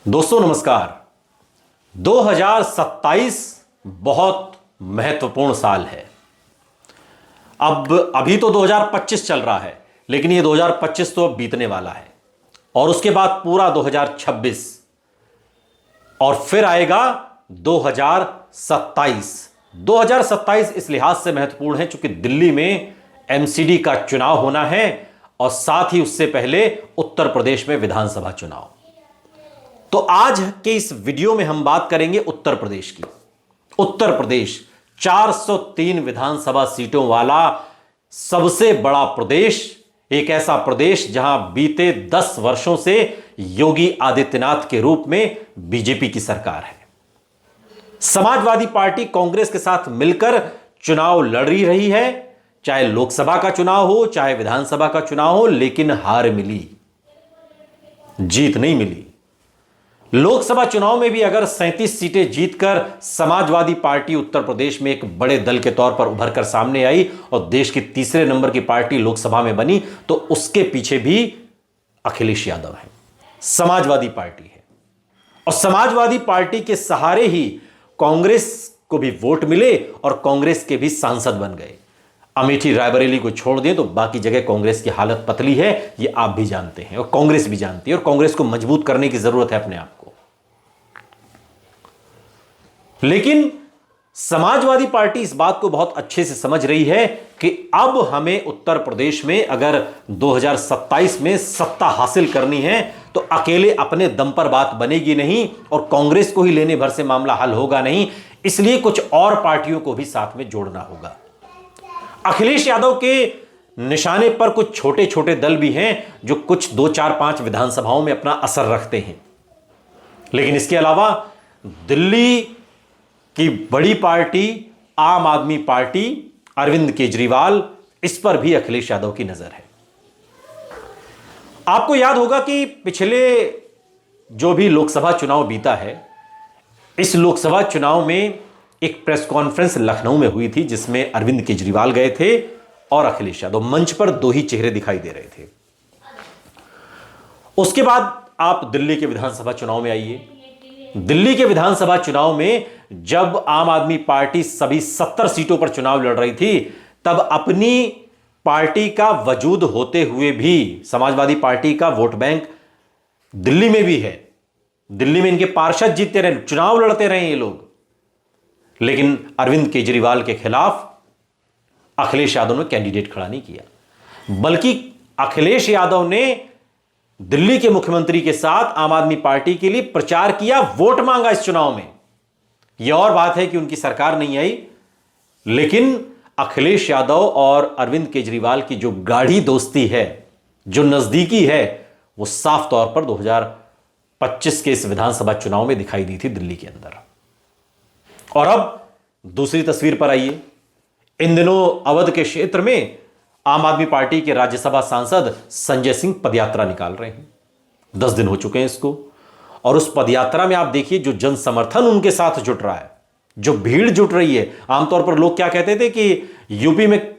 दोस्तों नमस्कार। 2027 बहुत महत्वपूर्ण साल है। अभी तो 2025 चल रहा है, लेकिन ये 2025 तो अब बीतने वाला है और उसके बाद पूरा 2026 और फिर आएगा 2027। 2027 इस लिहाज से महत्वपूर्ण है क्योंकि दिल्ली में एमसीडी का चुनाव होना है और साथ ही उससे पहले उत्तर प्रदेश में विधानसभा चुनाव। तो आज के इस वीडियो में हम बात करेंगे उत्तर प्रदेश की। उत्तर प्रदेश 403 विधानसभा सीटों वाला सबसे बड़ा प्रदेश, एक ऐसा प्रदेश जहां बीते 10 वर्षों से योगी आदित्यनाथ के रूप में बीजेपी की सरकार है। समाजवादी पार्टी कांग्रेस के साथ मिलकर चुनाव लड़ रही है, चाहे लोकसभा का चुनाव हो चाहे विधानसभा का चुनाव हो, लेकिन हार मिली, जीत नहीं मिली। लोकसभा चुनाव में भी अगर 37 सीटें जीतकर समाजवादी पार्टी उत्तर प्रदेश में एक बड़े दल के तौर पर उभर कर सामने आई और देश की तीसरे नंबर की पार्टी लोकसभा में बनी, तो उसके पीछे भी अखिलेश यादव है, समाजवादी पार्टी है। और समाजवादी पार्टी के सहारे ही कांग्रेस को भी वोट मिले और कांग्रेस के भी सांसद बन गए। अमेठी रायबरेली को छोड़ दें तो बाकी जगह कांग्रेस की हालत पतली है, ये आप भी जानते हैं और कांग्रेस भी जानती है, और कांग्रेस को मजबूत करने की जरूरत है अपने आप को। लेकिन समाजवादी पार्टी इस बात को बहुत अच्छे से समझ रही है कि अब हमें उत्तर प्रदेश में अगर 2027 में सत्ता हासिल करनी है तो अकेले अपने दम पर बात बनेगी नहीं और कांग्रेस को ही लेने भर से मामला हल होगा नहीं, इसलिए कुछ और पार्टियों को भी साथ में जोड़ना होगा। अखिलेश यादव के निशाने पर कुछ छोटे छोटे दल भी हैं जो कुछ 2, 4, 5 विधानसभाओं में अपना असर रखते हैं, लेकिन इसके अलावा दिल्ली की बड़ी पार्टी आम आदमी पार्टी, अरविंद केजरीवाल, इस पर भी अखिलेश यादव की नजर है। आपको याद होगा कि पिछले जो भी लोकसभा चुनाव बीता है, इस लोकसभा चुनाव में एक प्रेस कॉन्फ्रेंस लखनऊ में हुई थी जिसमें अरविंद केजरीवाल गए थे और अखिलेश यादव, मंच पर दो ही चेहरे दिखाई दे रहे थे। उसके बाद आप दिल्ली के विधानसभा चुनाव में आइए। दिल्ली के विधानसभा चुनाव में जब आम आदमी पार्टी सभी 70 सीटों पर चुनाव लड़ रही थी, तब अपनी पार्टी का वजूद होते हुए भी समाजवादी पार्टी का वोट बैंक दिल्ली में भी है, दिल्ली में इनके पार्षद जीतते रहे, चुनाव लड़ते रहे ये लोग, लेकिन अरविंद केजरीवाल के खिलाफ अखिलेश यादव ने कैंडिडेट खड़ा नहीं किया, बल्कि अखिलेश यादव ने दिल्ली के मुख्यमंत्री के साथ आम आदमी पार्टी के लिए प्रचार किया, वोट मांगा इस चुनाव में। यह और बात है कि उनकी सरकार नहीं आई, लेकिन अखिलेश यादव और अरविंद केजरीवाल की जो गाढ़ी दोस्ती है, जो नजदीकी है, वो साफ तौर पर 2025 के इस विधानसभा चुनाव में दिखाई दी थी दिल्ली के अंदर। और अब दूसरी तस्वीर पर आइए। इन दिनों अवध के क्षेत्र में आम आदमी पार्टी के राज्यसभा सांसद संजय सिंह पदयात्रा निकाल रहे हैं। 10 दिन हो चुके हैं इसको, और उस पदयात्रा में आप देखिए जो जन समर्थन उनके साथ जुट रहा है, जो भीड़ जुट रही है। आमतौर पर लोग क्या कहते थे कि यूपी में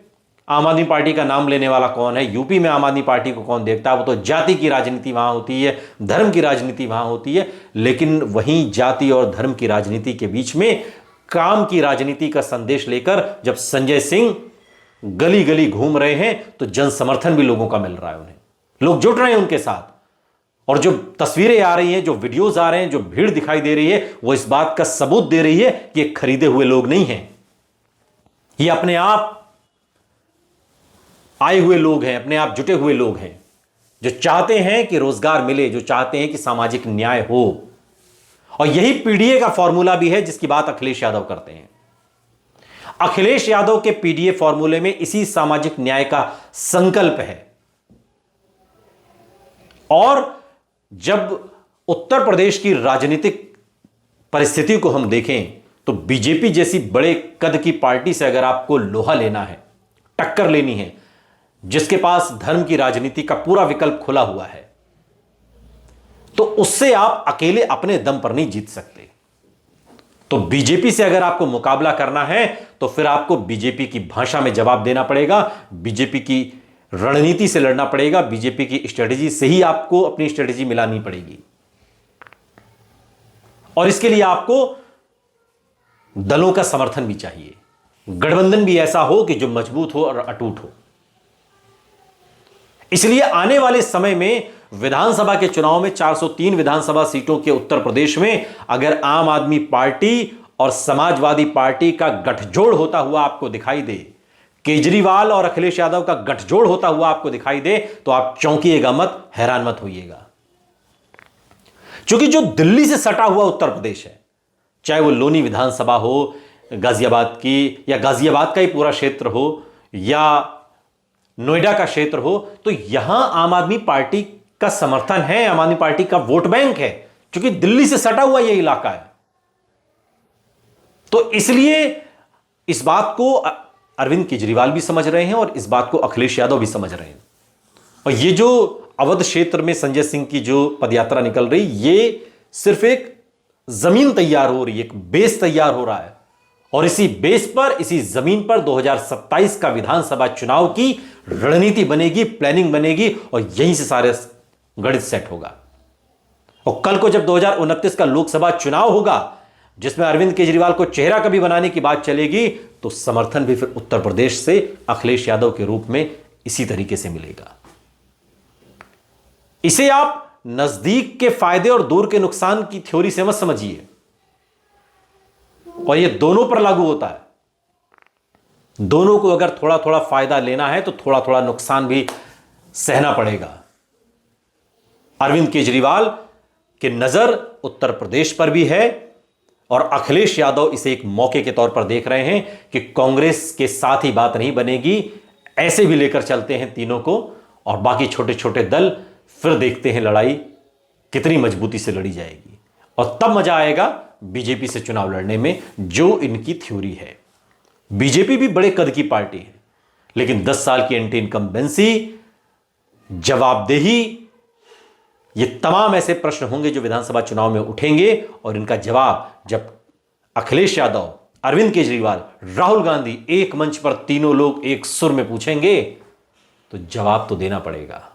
आम आदमी पार्टी का नाम लेने वाला कौन है, यूपी में आम आदमी पार्टी को कौन देखता है, वो तो जाति की राजनीति वहां होती है, धर्म की राजनीति वहां होती है। लेकिन वहीं जाति और धर्म की राजनीति के बीच में काम की राजनीति का संदेश लेकर जब संजय सिंह गली गली घूम रहे हैं तो जन समर्थन भी लोगों का मिल रहा है, उन्हें लोग जुट रहे हैं उनके साथ। और जो तस्वीरें आ रही हैं, जो वीडियोस आ रहे हैं, जो भीड़ दिखाई दे रही है, वो इस बात का सबूत दे रही है कि ये खरीदे हुए लोग नहीं हैं, ये अपने आप आए हुए लोग हैं, अपने आप जुटे हुए लोग हैं, जो चाहते हैं कि रोजगार मिले, जो चाहते हैं कि सामाजिक न्याय हो। और यही पीडीए का फॉर्मूला भी है जिसकी बात अखिलेश यादव करते हैं। अखिलेश यादव के पीडीए फॉर्मूले में इसी सामाजिक न्याय का संकल्प है। और जब उत्तर प्रदेश की राजनीतिक परिस्थिति को हम देखें तो बीजेपी जैसी बड़े कद की पार्टी से अगर आपको लोहा लेना है, टक्कर लेनी है, जिसके पास धर्म की राजनीति का पूरा विकल्प खुला हुआ है, तो उससे आप अकेले अपने दम पर नहीं जीत सकते। तो बीजेपी से अगर आपको मुकाबला करना है तो फिर आपको बीजेपी की भाषा में जवाब देना पड़ेगा, बीजेपी की रणनीति से लड़ना पड़ेगा, बीजेपी की स्ट्रेटेजी से ही आपको अपनी स्ट्रेटेजी मिलानी पड़ेगी। और इसके लिए आपको दलों का समर्थन भी चाहिए, गठबंधन भी ऐसा हो कि जो मजबूत हो और अटूट हो। इसलिए आने वाले समय में विधानसभा के चुनाव में 403 विधानसभा सीटों के उत्तर प्रदेश में अगर आम आदमी पार्टी और समाजवादी पार्टी का गठजोड़ होता हुआ आपको दिखाई दे, केजरीवाल और अखिलेश यादव का गठजोड़ होता हुआ आपको दिखाई दे, तो आप चौंकिएगा मत, हैरान मत होइएगा। क्योंकि जो दिल्ली से सटा हुआ उत्तर प्रदेश है, चाहे वो लोनी विधानसभा हो गाजियाबाद की, या गाजियाबाद का ही पूरा क्षेत्र हो, या नोएडा का क्षेत्र हो, तो यहां आम आदमी पार्टी का समर्थन है, आम आदमी पार्टी का वोट बैंक है, क्योंकि दिल्ली से सटा हुआ यह इलाका है। तो इसलिए इस बात को अरविंद केजरीवाल भी समझ रहे हैं और इस बात को अखिलेश यादव भी समझ रहे हैं। और ये जो अवध क्षेत्र में संजय सिंह की जो पदयात्रा निकल रही, ये सिर्फ एक जमीन तैयार हो रही है, एक बेस तैयार हो रहा है, और इसी बेस पर, इसी जमीन पर 2027 का विधानसभा चुनाव की रणनीति बनेगी, प्लानिंग बनेगी, और यहीं से सारे गणित सेट होगा। और कल को जब 2029 का लोकसभा चुनाव होगा, जिसमें अरविंद केजरीवाल को चेहरा कभी बनाने की बात चलेगी, तो समर्थन भी फिर उत्तर प्रदेश से अखिलेश यादव के रूप में इसी तरीके से मिलेगा। इसे आप नजदीक के फायदे और दूर के नुकसान की थ्योरी से मत समझिए, और यह दोनों पर लागू होता है। दोनों को अगर थोड़ा थोड़ा फायदा लेना है तो थोड़ा थोड़ा नुकसान भी सहना पड़ेगा। अरविंद केजरीवाल की नजर उत्तर प्रदेश पर भी है, और अखिलेश यादव इसे एक मौके के तौर पर देख रहे हैं कि कांग्रेस के साथ ही बात नहीं बनेगी, ऐसे भी लेकर चलते हैं तीनों को, और बाकी छोटे छोटे दल फिर देखते हैं लड़ाई कितनी मजबूती से लड़ी जाएगी, और तब मजा आएगा बीजेपी से चुनाव लड़ने में, जो इनकी थ्योरी है। बीजेपी भी बड़े कद की पार्टी है, लेकिन 10 साल की एंटी इनकम्बेंसी, जवाबदेही, ये तमाम ऐसे प्रश्न होंगे जो विधानसभा चुनाव में उठेंगे, और इनका जवाब जब अखिलेश यादव, अरविंद केजरीवाल, राहुल गांधी एक मंच पर तीनों लोग एक सुर में पूछेंगे, तो जवाब तो देना पड़ेगा।